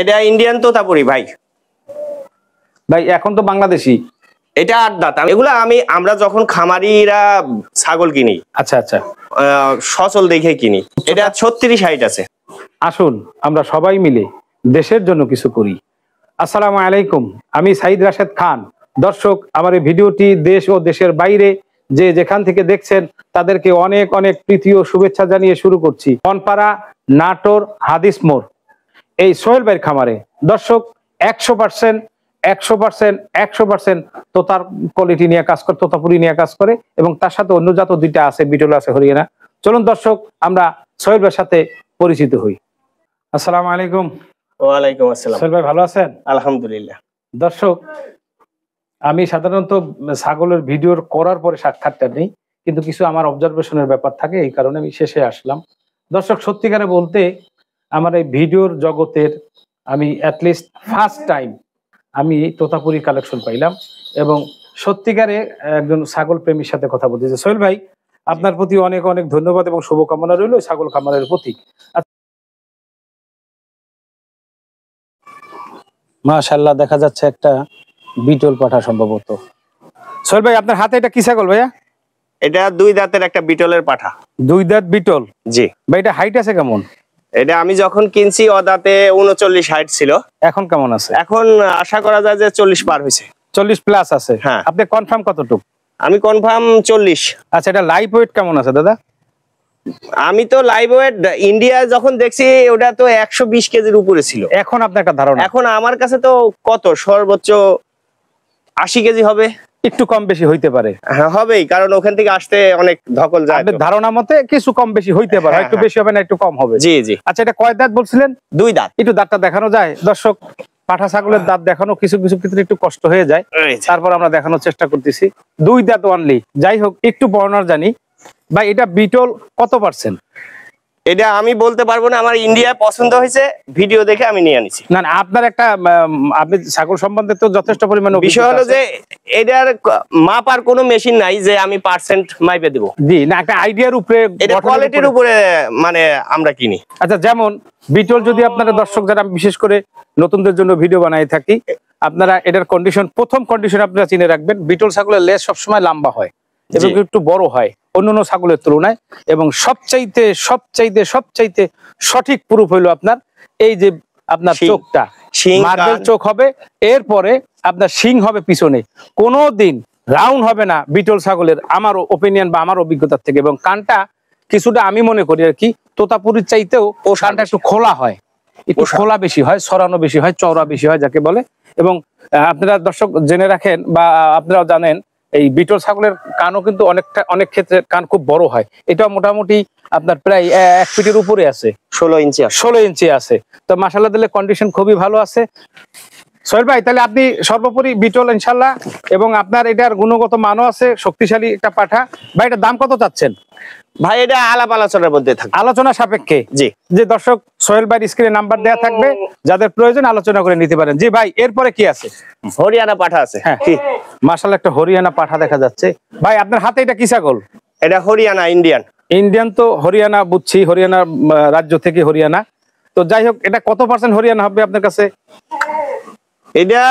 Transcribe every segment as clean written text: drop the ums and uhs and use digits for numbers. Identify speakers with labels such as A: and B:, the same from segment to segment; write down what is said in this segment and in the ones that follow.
A: এটা ইন্ডিয়ান তোতাপুরি ভাই।
B: ভাই এখন তো বাংলাদেশি।
A: এটা 8 দাঁত। এগুলা আমরা যখন খামারিরা ছাগল কিনি,
B: আচ্ছা আচ্ছা,
A: সচল দেখে কিনি। এটা 36 হাইট আছে।
B: আসুন আমরা সবাই মিলে দেশের জন্য কিছু করি। আসসালামু আলাইকুম, আমি সাইদ রাশেদ খান। দর্শক, আমার এই ভিডিওটি দেশ ও দেশের বাইরে যে যেখান থেকে দেখছেন তাদেরকে অনেক অনেক প্রীতি ও শুভেচ্ছা জানিয়ে শুরু করছি বনপাড়া নাটোর হাদিস মোড় এই সোহেল ভাইয়ের খামারে। দর্শক, 100% তোতার কোয়ালিটি নিয়ে কাজ করে, তোতাপুরি নিয়ে কাজ করে, এবং তার সাথে অন্য জাত দুইটা আছে, বিটল আছে, হরিয়ানা। চলুন দর্শক, আমরা সোহেল ভাইয়ের সাথে পরিচিত হই। আসসালামু আলাইকুম।
A: ওয়ালাইকুম আসসালাম।
B: সোহেল ভাই ভালো আছেন?
A: আলহামদুলিল্লাহ।
B: দর্শক, আমি সাধারণত ছাগলের ভিডিও করার পরে সাক্ষাৎটা নেই, কিন্তু কিছু আমার অবজারভেশনের ব্যাপার থাকে, এই কারণে আমি শেষে আসলাম। দর্শক, সত্যিকারে বলতে আমার এই ভিডিওর জগতের আমি অ্যাটলিস্ট ফার্স্ট টাইম আমি তোতাপুরি কালেকশন পাইলাম, এবং সত্যিকারে একজন ছাগল প্রেমীর সাথে কথা বলতেছি। সোহেল ভাই, আপনার প্রতি অনেক অনেক ধন্যবাদ এবং শুভকামনা রইল ছাগল খামারের প্রতি। মাশাআল্লাহ, দেখা যাচ্ছে একটা বিটল পাঠা সম্ভবত। সোহেল ভাই, আপনার হাতে এটা কি ছাগল ভাইয়া?
A: এটা 2 দাঁতের একটা বিটলের পাঠা।
B: 2 দাঁত বিটল?
A: জি
B: ভাই, এটা হাইট আছে কেমন?
A: এটা আমি যখন কিনছি অদাতে 39 হাইট ছিল।
B: এখন কেমন আছে?
A: এখন আশা করা যায় যে 40 পার হয়েছে।
B: 40 প্লাস আছে?
A: হ্যাঁ।
B: আপনি কনফার্ম কতটুকু?
A: আমি কনফার্ম 40।
B: আচ্ছা, এটা লাইভ ওয়েট কেমন আছে দাদা?
A: আমি তো লাইভ ওয়েট ইন্ডিয়া যখন দেখছি ওটা তো 120 কেজির উপরে ছিল।
B: এখন আপনার একটা ধারণা?
A: এখন আমার কাছে তো কত সর্বোচ্চ 80 কেজি হবে।
B: একটু কম বেশি হইতে পারে।
A: হ্যাঁ, হবেই, কারণ ওখান থেকে আসতে অনেক ধকল যায়।
B: আপনার ধারণা মতে কিছু কম বেশি হইতে পারে, একটু বেশি হবে না একটু কম হবে?
A: জি জি।
B: আচ্ছা, এটা কয় দাঁত বলছিলেন?
A: 2 দাঁত।
B: একটু দাঁতটা দেখানো যায়? দর্শক, পাঠা ছাগলের দাঁত দেখানো কিছু কিছু ক্ষেত্রে একটু কষ্ট হয়ে যায়, তারপর আমরা দেখানোর চেষ্টা করতেছি। 2 দাঁত অনলি। যাই হোক, একটু বর্ণনা জানি ভাই, এটা বিটল কত পার্সেন্ট?
A: এটা আমি বলতে পারবো না, আমার ইন্ডিয়া পছন্দ হয়েছে, ভিডিও দেখে আমি নিয়ে আনিছি।
B: না না, আপনার একটা আপনি ছাগল সম্বন্ধে তো যথেষ্ট পরিমাণে
A: বিষয় হলো যে এটার মাপার কোনো মেশিন নাই যে আমি পার্সেন্ট মাইপে দেব।
B: জি না, একটা আইডিয়ার উপরে,
A: এটা কোয়ালিটির উপরে মানে আমরা কিনি।
B: আচ্ছা, যেমন বিটল যদি আপনারা দর্শক যারা বিশেষ করে নতুনদের জন্য ভিডিও বানাই থাকি, আপনারা এটার কন্ডিশন, প্রথম কন্ডিশন আপনারা চিনে রাখবেন, বিটল ছাগলের লেজ সবসময় লম্বা হয় এবং একটু বড় হয় অন্যান্য ছাগলের তুলনায়, এবং সবচাইতে সবচাইতে সবচাইতে সঠিক প্রুফ হইলো আপনার এই যে আপনার চোখটা মার্বেল চোখ হবে, এরপরে আপনার শিং হবে পিছনে, কোনোদিন রাউন্ড হবে না বিটল ছাগলের, আমার ওপিনিয়ন বা আমার অভিজ্ঞতা থেকে। এবং কানটা কিছুটা আমি মনে করি আর কি তোতাপুরির চাইতেও ও কানটা একটু খোলা হয়, একটু খোলা বেশি হয়, সরানো বেশি হয়, চওড়া বেশি হয় যাকে বলে। এবং আপনারা দর্শক জেনে রাখেন বা আপনারাও জানেন, এই বিটল ছাগলের কানও কিন্তু অনেক ক্ষেত্রে কান খুব বড় হয়। এটা মোটামুটি আপনার প্রায় 1 ফিটের উপরে আছে, 16 ইঞ্চি আছে। তো মাশাআল্লাহ দিলে কন্ডিশন খুবই ভালো আছে। সোহেল ভাই, তাহলে আপনি সর্বোপরি বিটল ইনশাল্লাহ, এবং আপনার এটার গুণগত মানও আছে, শক্তিশালী একটা পাঠা। ভাই, এটার দাম কত চাচ্ছেন?
A: ভাই, এটা আলাপ আলোচনার মধ্যে থাকে,
B: আলোচনা সাপেক্ষে। জি, যে দর্শক সোহেল ভাইয়ের স্ক্রিনে নাম্বার দেওয়া থাকবে, যাদের প্রয়োজন আলোচনা করে নিতে পারেন। জি ভাই, এরপরে কি আছে?
A: হরিয়ানা পাঠা আছে।
B: হ্যাঁ, মাশাআল্লাহ একটা হরিয়ানা পাঠা দেখা যাচ্ছে। ভাই, আপনার হাতে এটা কি ছাগল?
A: এটা হরিয়ানা ইন্ডিয়ান।
B: তো হরিয়ানা বুঝছি, হরিয়ানা রাজ্য থেকে হরিয়ানা। তো যাই হোক, এটা কত পার্সেন্ট হরিয়ানা হবে আপনার কাছে?
A: এটা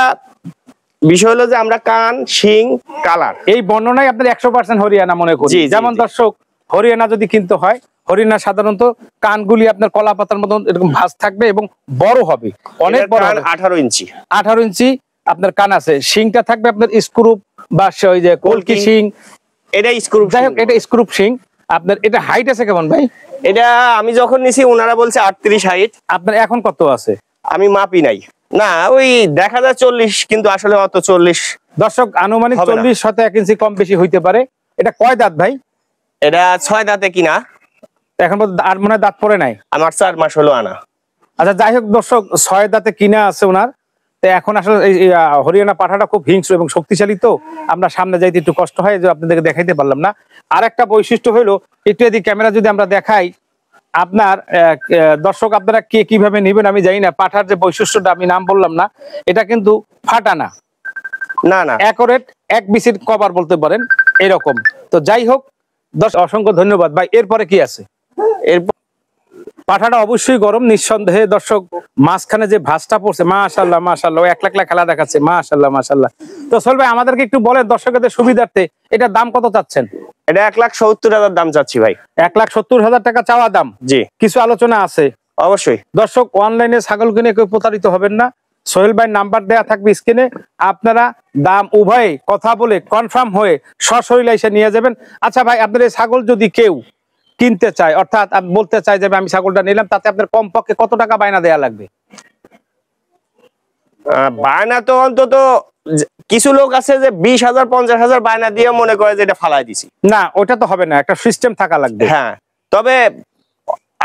A: বিষয় হলো যে আমরা কান, শিং, কালার
B: এই বর্ণনায় আপনার 100% হরিয়ানা মনে করি। যেমন দর্শক, হরিয়ানা যদি কিনতে হয়, হরিয়ানা সাধারণত কানগুলি আপনার কলা পাতার মতন এরকম ভাঁজ থাকবে এবং বড় হবে, অনেক বড়। 18 ইঞ্চি আপনার কান আছে। শিংটা থাকবে আপনার স্ক্রুপ বা ওই যে কলকি শিং,
A: এটা স্ক্রুপ।
B: যাই হোক, এটা স্ক্রুপ শিং। আপনার এটা হাইট আছে কেমন ভাই?
A: এটা আমি যখন নিছি ওনারা বলছে 38 হাইট।
B: আপনার এখন কত আছে?
A: আমি মাপি নাই, না ওই দেখা যায় 40, কিন্তু আসলে অত 40।
B: দর্শক, আনুমানিক 40 হয়তো 1 ইঞ্চি কম বেশি হইতে পারে। এটা কয় দাঁত ভাই?
A: এটা 6 দাঁতে কিনা,
B: এখন আর মনে হয় দাঁত পড়ে নাই।
A: আমার 4 মাস হলো আনা।
B: আচ্ছা, যাই হোক দর্শক, 6 দাঁতে কিনা আছে ওনার। তো এখন আসলে হরিয়ানা পাঠাটা খুব হিংস্র এবং শক্তিশালী, তো আমরা সামনে যাইতে একটু কষ্ট হয়, যে আপনাদেরকে দেখাইতে পারলাম না। আর একটা বৈশিষ্ট্য হইলো, একটু যদি ক্যামেরা যদি আমরা দেখাই আপনার দর্শক, আপনারা কে কিভাবে নেবেন আমি জানি না। পাঠার যে বৈশিষ্ট্যটা আমি নাম বললাম না, এটা কিন্তু ফাটা না, না না, অ্যাকোরেট এক বিসির কভার বলতে পারেন এরকম। তো যাই হোক, অসংখ্য ধন্যবাদ ভাই। এরপরে কি আছে? পাঠাটা অবশ্যই গরম নিঃসন্দেহে। দর্শক মাঝখানে যে ভাঁজটা পড়ছে, মাশাআল্লাহ মাশাআল্লাহ, ও 1 লাখ খেলা দেখাচ্ছে, মাশাআল্লাহ মাশাআল্লাহ। তো সোহেল ভাই আমাদেরকে একটু বলেন দর্শকদের সুবিধার্থে এটার দাম কত চাচ্ছেন?
A: এটা 1,70,000 দাম চাচ্ছি ভাই।
B: 1,70,000 টাকা চাওয়া দাম।
A: জি,
B: কিছু আলোচনা আছে
A: অবশ্যই।
B: দর্শক অনলাইনে ছাগল কিনে কেউ প্রতারিত হবেন না। সোহেল ভাই নাম্বার দেয়া থাকবে স্ক্রিনে, আপনারা দাম উভয়ে কথা বলে কনফার্ম হয়ে সশরীরে এসে নিয়ে যাবেন। আচ্ছা ভাই, আপনার এই ছাগল যদি কেউ কিনতে চায়, অর্থাৎ বলতে চায় যে আমি ছাগলটা নিলাম, তাতে আপনার কমপক্ষে কত টাকা বায়না দেয়া লাগবে?
A: বায়না তো অন্তত কিছু লোক আছে যে 20,000 50,000 বায়না দিয়ে মনে করে যে এটা ফালাই দিছি।
B: না, ওটা তো হবে না, একটা সিস্টেম থাকা লাগবে।
A: হ্যাঁ, তবে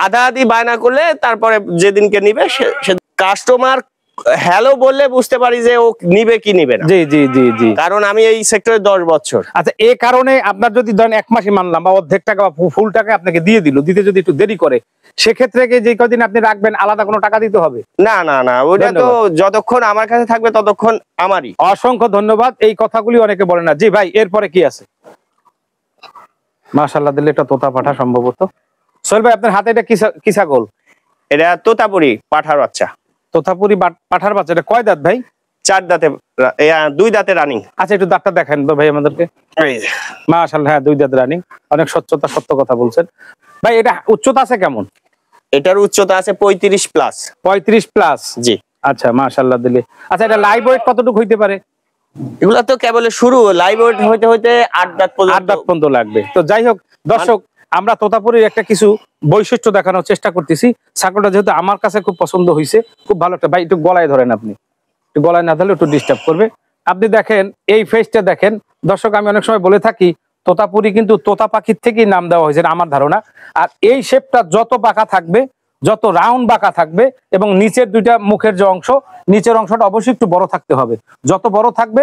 A: আধা আধি বায়না করলে তারপরে যেদিনকে নিবে সে কাস্টমার হ্যালো বললে বুঝতে পারি যে ও নিবে কি নিবে না।
B: জি জি জি জি,
A: কারণ আমি এই সেক্টরে 10 বছর।
B: আচ্ছা, এই কারণে আপনার যদি ধরেন 1 মাসই মানলাম বা অর্ধেক টাকা বা ফুল টাকা আপনাকে দিয়ে দিল, দিতে যদি একটু দেরি করে, সেক্ষেত্রে কি যে কদিন আপনি রাখবেন আলাদা কোনো টাকা দিতে হবে?
A: না না না, ওটা তো যতক্ষণ আমার কাছে থাকবে ততক্ষণ আমারই।
B: অসংখ্য ধন্যবাদ। এই কথাগুলি অনেকে বলে না। জি ভাই, এরপরে কি আছে? মাশাআল্লাহ, দিলে এটা তোতা পাঠা সম্ভবত। সোহেল ভাই আপনার হাতে এটা কি ছাগল?
A: এটা তোতাপুরি পাঠার বাচ্চা।
B: তোতাপুরি পাঠার বাচ্চা। এটা কয় দাঁত ভাই?
A: 4 দাঁতে, 2 দাঁতে রানিং।
B: আচ্ছা, একটু দাঁতটা দেখেন তো ভাই আমাদেরকে। মাশাআল্লাহ, হ্যাঁ 2 দাঁত রানিং। অনেক স্বচ্ছতা, সত্য কথা বলছেন ভাই। এটা উচ্চতা আছে কেমন?
A: এটার উচ্চতা আছে 35 প্লাস।
B: 35 প্লাস?
A: জি।
B: আচ্ছা মাশাআল্লাহ দিলে। আচ্ছা, এটা লাইভ ওয়েট কতটুকু হইতে পারে?
A: এগুলা তো কেবল শুরু, লাইভ ওয়েট হইতে হইতে 8 দাঁত পর্যন্ত।
B: 8 দাঁত পর্যন্ত লাগবে। তো যাই হোক দর্শক, আমরা তোতাপুরির একটা কিছু বৈশিষ্ট্য দেখানোর চেষ্টা করতেছি। ছাগলটা যেহেতু আমার কাছে খুব পছন্দ হয়েছে, খুব ভালো একটা। ভাই একটু গলায় ধরেন, আপনি একটু গলায় না ধরলে একটু ডিস্টার্ব করবে। আপনি দেখেন এই ফেসটা দেখেন দর্শক, আমি অনেক সময় বলে থাকি তোতাপুরি কিন্তু তোতা পাখির থেকেই নাম দেওয়া হয়েছে আমার ধারণা। আর এই শেপটা যত বাঁকা থাকবে, যত রাউন্ড বাঁকা থাকবে, এবং নিচের দুইটা মুখের যে অংশ, নিচের অংশটা অবশ্যই একটু বড় থাকতে হবে। যত বড় থাকবে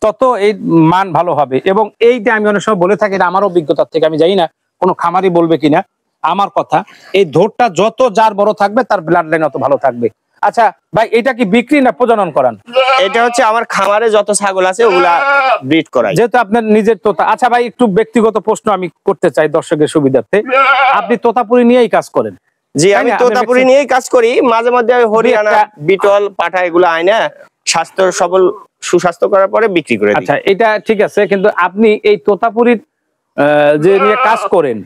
B: তত এই মান ভালো হবে। এবং এইটা আমি অনেক সময় বলে থাকি, আমার অভিজ্ঞতার থেকে, আমি জানি না কোনো খামারি বলবে কিনা, আমার কথা, এই ধোরটা যত যার বড় থাকবে তার ব্লাড লাইন অত ভালো থাকবে। আচ্ছা ভাই, এটা কি বিক্রি না প্রজনন করান?
A: এটা হচ্ছে আমার খামারে যত ছাগল আছে ওগুলা ব্রিড করাই,
B: যেহেতু আপনার নিজের তোতা। আচ্ছা ভাই, একটু ব্যক্তিগত প্রশ্ন আমি করতে চাই দর্শকের সুবিধার্থে। আপনি তোতাপুরি নিয়েই কাজ করেন?
A: জি, আমি তোতাপুরি নিয়েই কাজ করি। মাঝে মধ্যে হরিয়ানা বিটল পাঠা এগুলো আইনা স্বাস্থ্য সবল সুস্বাস্থ্য করার পরে বিক্রি করে দিই।
B: আচ্ছা, এটা ঠিক আছে, কিন্তু আপনি এই তোতাপুরির যে নিয়ে কাজ করেন,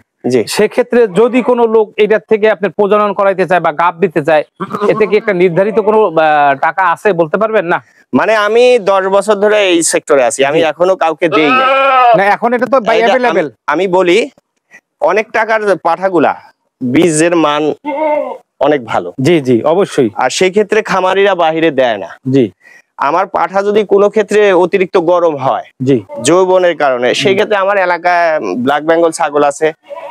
B: সেক্ষেত্রে যদি কোনো লোক এটার থেকে আপনার প্রজনন করাইতে চায় বা গাব দিতে চায়, এতে কি একটা নির্ধারিত কোনো টাকা আছে বলতে পারবেন? না
A: মানে আমি 10 বছর ধরে এই সেক্টরে আছি, আমি এখনো কাউকে দেই না।
B: এখন এটা তো अवेलेबल।
A: আমি বলি অনেক টাকার পাঠাগুলা বীজের মান অনেক ভালো।
B: জি জি, অবশ্যই।
A: আর সেই ক্ষেত্রে খামারিরা বাহিরে দেয় না।
B: জি।
A: আমার পাঠা যদি কোনো ক্ষেত্রে অতিরিক্ত গরম হয়, জি, যৌবনের কারণে, সেই ক্ষেত্রে আমার এলাকায় ব্ল্যাক বেঙ্গল ছাগল আছে,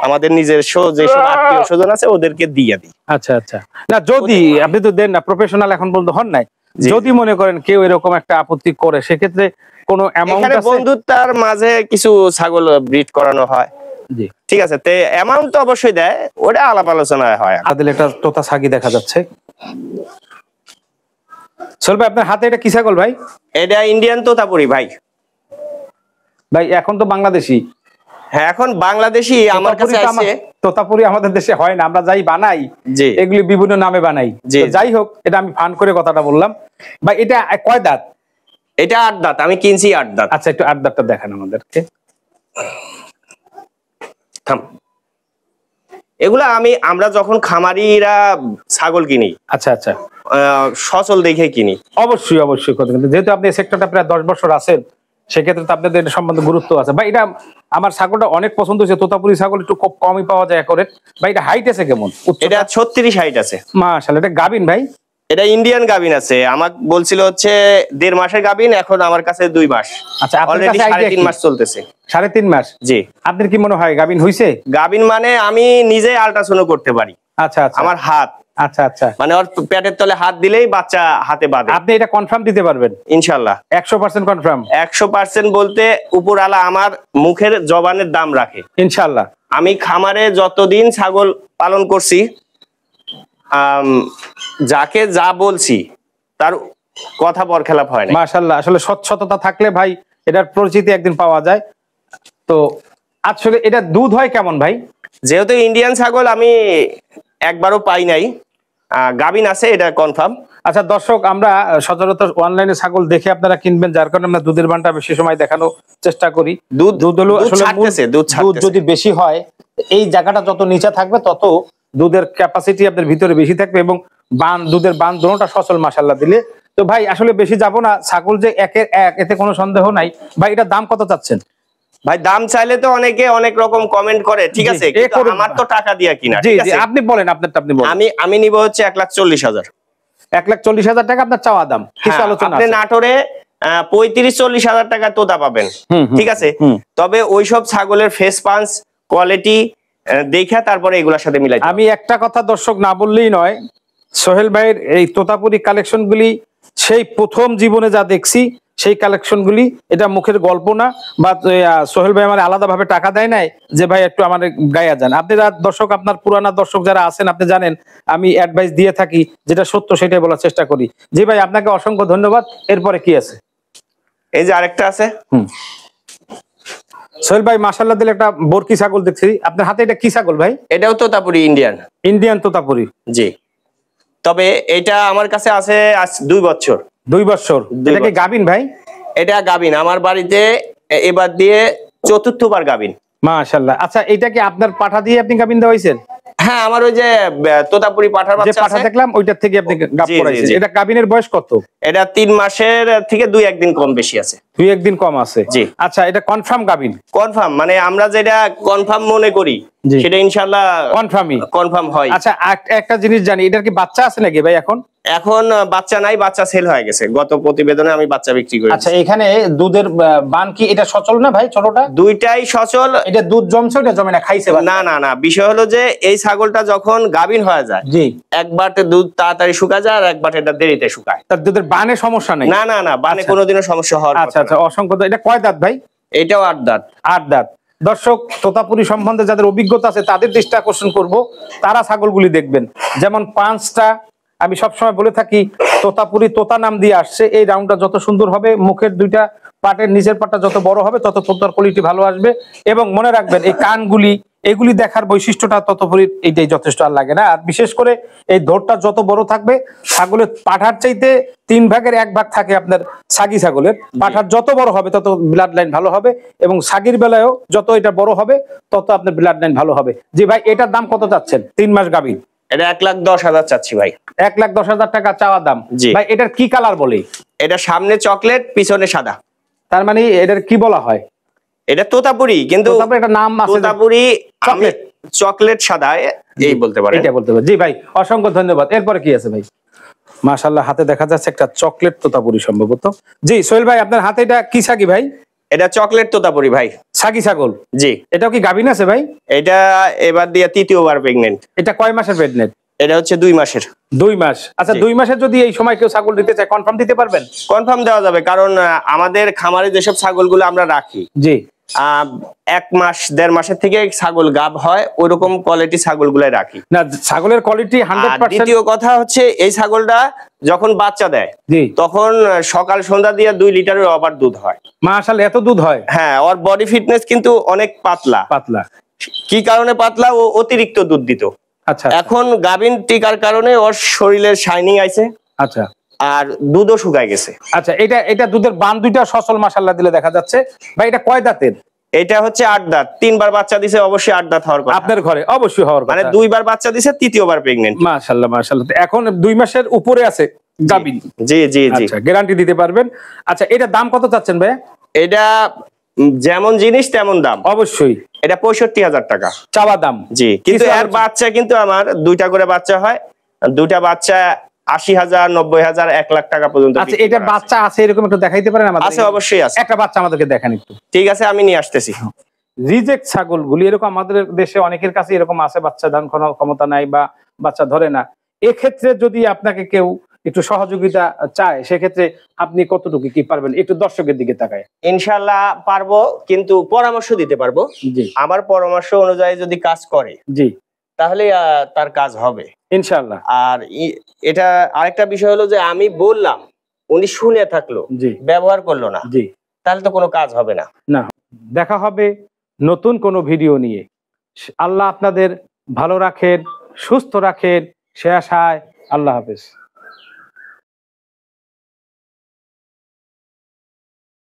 A: আমাদের নিজস্ব যেসব আত্মীয় স্বজন আছে ওদেরকে দিয়ে দিই।
B: আচ্ছা আচ্ছা। না, যদি আপনি তো দেন না, প্রফেশনাল এখন পর্যন্ত হন নাই, যদি মনে করেন কেউ এরকম একটা আপত্তি করে, সেক্ষেত্রে কোনো অ্যামাউন্ট আছে?
A: বন্ধুত্বের মাঝে কিছু ছাগল ব্রিড করানো হয়। জি, ঠিক আছে, তে অ্যামাউন্ট তো অবশ্যই দেয়, ওটা আলাপ আলোচনায় হয়।
B: আদিল একটা তোতা ছাগি দেখা যাচ্ছে। সোহেল ভাই, আপনার হাতে এটা কি ছাগল ভাই?
A: এটা ইন্ডিয়ান তোতাপুরি ভাই।
B: ভাই এখন তো বাংলাদেশি।
A: হ্যাঁ, এখন বাংলাদেশি আমার কাছে আছে।
B: তোতাপুরি আমাদের দেশে হয় না, আমরা যাই বানাই এগুলি বিভিন্ন নামে বানাই। যাই হোক, এটা আমি ফান করে কথাটা বললাম। ভাই এটা কয় দাঁত?
A: এটা 8 দাঁত, আমি কিনছি 8 দাঁত।
B: আচ্ছা, একটু 8 দাঁতটা দেখান আমাদেরকে।
A: এগুলা আমরা যখন খামারিরা ছাগল কিনি, আচ্ছা আচ্ছা, সচল দেখে কিনি।
B: অবশ্যই অবশ্যই, যেহেতু আপনি এই সেক্টরটা প্রায় 10 বছর আছেন, সেক্ষেত্রে তো আপনাদের এটা সম্বন্ধে গুরুত্ব আছে। ভাই এটা আমার ছাগলটা অনেক পছন্দ হয়েছে, তোতাপুরি ছাগল একটু খুব কমই পাওয়া যায় করে। ভাই এটা হাইট আছে কেমন?
A: এটা 36 হাইট আছে।
B: মাশাআল্লাহ। এটা গাবিন ভাই?
A: এটা ইন্ডিয়ান গাবিন আছে, আমাকে বলছিল হচ্ছে 1.5 মাসের গাবিন, এখন আমার কাছে 2 মাস। আচ্ছা, অলরেডি 3.5 মাস চলতেছে। 3.5 মাস? জি। আপনার কি মনে হয় গাবিন হইছে? গাবিন মানে আমি নিজে আল্ট্রাসাউন্ড করতে পারি। আচ্ছা আচ্ছা। আমার হাত, আচ্ছা আচ্ছা, মানে ওর পেটের তলে হাত দিলেই বাচ্চা হাতে বাঁধে। আপনি এটা কনফার্ম দিতে পারবেন? ইনশাআল্লাহ 100% কনফার্ম। 100% বলতে উপরওয়ালা আমার মুখের জবানের দাম রাখে। ইনশাআল্লাহ। আমি খামারে যতদিন ছাগল পালন করছি, যাকে যা বলছি তার কথা বরখেলাপ হয় না। মাশাআল্লাহ। আসলে স্বচ্ছতা থাকলে ভাই এটার পরিচিতি একদিন পাওয়া যায়। তো আসলে এটা দুধ হয় কেমন ভাই? যেহেতু ইন্ডিয়ান ছাগল, আমি একবারও পাই নাই। গাবিন আছে, এটা কনফার্ম।
B: আচ্ছা দর্শক, আমরা সচরাচর অনলাইনে ছাগল দেখে আপনারা কিনবেন, যার কারণে আমরা দুধের বানটা বেশি সময় দেখানোর চেষ্টা করি। দুধ হলো আসলে দুধ যদি বেশি হয়, এই জায়গাটা যত নিচে থাকবে তত দুধের ক্যাপাসিটি আপনার ভিতরে বেশি থাকবে, এবং দুধের বান দোনোটা সচল মাশাআল্লাহ দিলে। তো ভাই আসলে বেশি যাব না, ছাগল যে একের এক এতে কোনো সন্দেহ নাই। ভাই এটার দাম কত চাচ্ছেন?
A: ভাই দাম চাইলে তো অনেকে অনেক রকম কমেন্ট করে, ঠিক আছে, কিন্তু আমার তো টাকা দিয়া কিনা, ঠিক আছে।
B: আপনি বলেন আপনারটা, আপনি বলেন।
A: আমি নিব হচ্ছে 1,40,000।
B: 1,40,000 টাকা আপনার চাওয়া দাম। কিছু আলোচনা
A: আপনি নাটোরে 35-40 হাজার টাকা তোতা পাবেন, ঠিক আছে। তবে ওইসব ছাগলের ফেস পাঞ্চ কোয়ালিটি দেখা তারপরে এগুলোর সাথে মিলাই।
B: আমি একটা কথা দর্শক না বললেই নয়, সোহেল ভাইয়ের এই তোতাপুরি কালেকশনগুলি সেই প্রথম জীবনে যা দেখছি সেই কালেকশনগুলি, এটা মুখের গল্প না, বা সোহেল ভাই আমার আলাদা ভাবে টাকা দেয় নাই যে ভাই একটু আমার গায়ে যান। আপনারা দর্শক, আপনার পুরানা দর্শক যারা আছেন, আপনি জানেন আমি অ্যাডভাইস দিয়ে থাকি, যেটা সত্য সেটাই বলার চেষ্টা করি। জি ভাই, আপনাকে অসংখ্য ধন্যবাদ। এরপরে কি আছে?
A: এই যে আরেকটা আছে।
B: সোহেল ভাই মাশাআল্লাহ দিলে একটা বরকি ছাগল দেখছি আপনার হাতে। এটা কি ছাগল ভাই?
A: এটাও তোতাপুরি, ইন্ডিয়ান
B: তোতাপুরি।
A: জি, তবে এটা আমার কাছে আছে 2 বছর।
B: 2 বছর। এটা কি গাবিন ভাই?
A: এটা গাবিন, আমার বাড়িতে এবার দিয়ে 4র্থবার গাবিন।
B: মাশাআল্লাহ। আচ্ছা, এটা কি আপনার পাঠা দিয়ে আপনি গাবিন দেওয়াইছেন?
A: হ্যাঁ, আমার ওই যে তোতাপুরি পাঠার বাচ্চা আছে,
B: যে পাঠা দেখলাম ওইটার থেকে আপনি গাব করাইছেন। এটা গাবিনের বয়স কত?
A: এটা 3 মাসের থেকে 2-1 দিন কম বেশি আছে।
B: 2-1 দিন কম আছে।
A: জি।
B: আচ্ছা, এটা কনফার্ম গাবিন?
A: কনফার্ম, মানে আমরা যেটা কনফার্ম মনে করি সেটা ইনশাআল্লাহ কনফার্ম হয়।
B: আচ্ছা, একটা জিনিস জানি, এটার কি বাচ্চা আছে নাকি ভাই?
A: এখন বাচ্চা নাই, বাচ্চা সেল হয়ে গেছে। গত প্রতিবেদনে আমি বাচ্চা বিক্রি করি।
B: আচ্ছা, এখানে দুধের বান কি এটা সচল না ভাই? ছোটটা
A: দুইটাই সচল।
B: এটা দুধ জমছে, এটা জমে না, খাইছে?
A: না না না, বিষয় হলো যে এই ছাগলটা যখন গাবিন হয়ে যায়,
B: জি,
A: একবারতে দুধ তাড়াতাড়ি শুকায় যায়, আর একবারতে এটা দেরিতে শুকায়।
B: তার দুধের বানে সমস্যা নেই?
A: না না না, বানে কোনোদিনও সমস্যা হওয়ার কথা না।
B: আচ্ছা আচ্ছা, অসংখ্য। এটা কয় দাঁত ভাই?
A: এটাও 8 দাঁত।
B: 8 দাঁত। দর্শক, তোতাপুরি সম্বন্ধে যাদের অভিজ্ঞতা আছে তাদের দৃষ্টি আকর্ষণ করব, তারা ছাগলগুলি দেখবেন। যেমন পাঁচটা, আমি সবসময় বলে থাকি তোতাপুরি তোতা নাম দিয়ে আসছে। এই রাউন্ডটা যত সুন্দর হবে, মুখের দুইটা পাটের নিচের পাটটা যত বড় হবে, তত তোতার কোয়ালিটি ভালো আসবে। এবং মনে রাখবেন, এই কানগুলি, এগুলি দেখার বৈশিষ্ট্যটা তোতাপুরির এইটাই যথেষ্ট, আর লাগে না। আর বিশেষ করে এই ধরটা যত বড় থাকবে, ছাগলের পাঠার চাইতে 3 ভাগের 1 ভাগ থাকে আপনার ছাগি ছাগলের। পাঠার যত বড় হবে তত ব্লাড লাইন ভালো হবে, এবং ছাগির বেলায়ও যত এটা বড় হবে তত আপনার ব্লাড লাইন ভালো হবে। জি ভাই, এটার দাম কত চাচ্ছেন? 3 মাস গাভী।
A: এটা 1,10,000 চাচ্ছি ভাই।
B: 1,10,000 টাকা চাওয়া দাম। ভাই এটার কি কালার বলে?
A: এটা সামনে চকলেট, পিছনে সাদা।
B: তার মানে এটার কি বলা হয়?
A: এটা তোতাপুরি, কিন্তু
B: একটা নাম আছে
A: তোতাপুরি, চকলেট সাদা, এই বলতে পারেন।
B: এটা বলতে পারেন। জি ভাই, অসংখ্য ধন্যবাদ। এরপরে কি আছে ভাই? মাশাআল্লাহ, হাতে দেখা যাচ্ছে একটা চকলেট তোতাপুরি সম্ভবত। জি সোহেল ভাই, আপনার হাতে এটা কি ছাগি ভাই?
A: এটা চকলেট তোতাপুরি ভাই,
B: ছাগি ছাগল।
A: জি।
B: এটাও কি গাভিন আছে ভাই?
A: এটা এবার দিয়ে 3য় প্রেগন্যান্ট।
B: এটা কয় মাসের প্রেগন্যান্ট?
A: এটা হচ্ছে 2 মাসের।
B: 2 মাস। আচ্ছা, 2 মাসের যদি এই সময় কেউ ছাগল দিতে চায়, কনফার্ম দিতে পারবেন?
A: কনফার্ম দেওয়া যাবে, কারণ আমাদের খামারে যেসব ছাগলগুলো আমরা রাখি,
B: জি,
A: 1 মাস 1.5 মাসের থেকে ছাগল গাব হয়, ওইরকম কোয়ালিটি ছাগলগুলাই রাখি না।
B: ছাগলের কোয়ালিটি 100%।
A: দ্বিতীয় কথা হচ্ছে, এই ছাগলটা যখন বাচ্চা দেয় তখন সকাল সন্ধ্যা দিয়ে 2 লিটারের ওভার দুধ হয়।
B: মাশাআল্লাহ, এত দুধ হয়?
A: হ্যাঁ, ওর বডি ফিটনেস কিন্তু অনেক পাতলা। কি কারণে পাতলা? ও অতিরিক্ত দুধ দিত। আচ্ছা, এখন গাভিন টিকার কারণে ওর শরীরের শাইনিং আইছে। আচ্ছা, আর দুধও শুকায় গেছে।
B: আচ্ছা, এটা দুধের বান দুইটা সচল মাশাআল্লাহ দিলে দেখা যাচ্ছে। ভাই এটা কয় দাঁতের?
A: এটা হচ্ছে 8 দাঁত। 3 বার বাচ্চা দিছে, অবশ্যই 8 দাঁত হওয়ার কথা।
B: আপনার ঘরে অবশ্যই হওয়ার কথা।
A: মানে 2 বার বাচ্চা দিছে, 3য় প্রেগন্যান্ট।
B: মাশাআল্লাহ মাশাআল্লাহ। এখন 2 মাসের উপরে আছে গাভিন।
A: জি জি জি।
B: আচ্ছা, গ্যারান্টি দিতে পারবেন? আচ্ছা, এটা দাম কত চাচ্ছেন ভাই?
A: এটা যেমন জিনিস তেমন দাম।
B: অবশ্যই।
A: এটা 65,000 টাকা
B: চাওয়া দাম।
A: জি, কিন্তু এর বাচ্চা কিন্তু আমার 2টা করে বাচ্চা হয়। 2টা বাচ্চা 80,000, 90,000, 1 লাখ টাকা পর্যন্ত।
B: আচ্ছা, এটা বাচ্চা আছে এরকম একটু দেখাইতে পারেন আমাদের?
A: আছে, অবশ্যই আছে।
B: একটা বাচ্চা আমাদেরকে দেখান একটু।
A: ঠিক আছে, আমি নিয়ে আসতেছি।
B: রিজেক্ট ছাগলগুলি এরকম আমাদের দেশে অনেকের কাছে এরকম আছে, বাচ্চা ধারণ ক্ষমতা নাই বা বাচ্চা ধরে না। এক্ষেত্রে যদি আপনাকে কেউ একটু সহযোগিতা চায়, সেক্ষেত্রে আপনি কতটুকু কি পারবেন? একটু দর্শকের দিকে তাকায়।
A: ইনশাআল্লাহ পারবো, কিন্তু পরামর্শ দিতে পারবো। জি, আমার পরামর্শ অনুযায়ী যদি কাজ করে, জি, তাহলে তার কাজ হবে ইনশাআল্লাহ। আর এটা আরেকটা বিষয় হলো যে আমি বললাম, উনি শুনে থাকলো, জি, ব্যবহার করলো না, জি, তাহলে তো কোনো কাজ হবে না।
B: না, দেখা হবে নতুন কোনো ভিডিও নিয়ে। আল্লাহ আপনাদের ভালো রাখেন, সুস্থ রাখেন, সে আশায় আল্লাহ হাফেজ।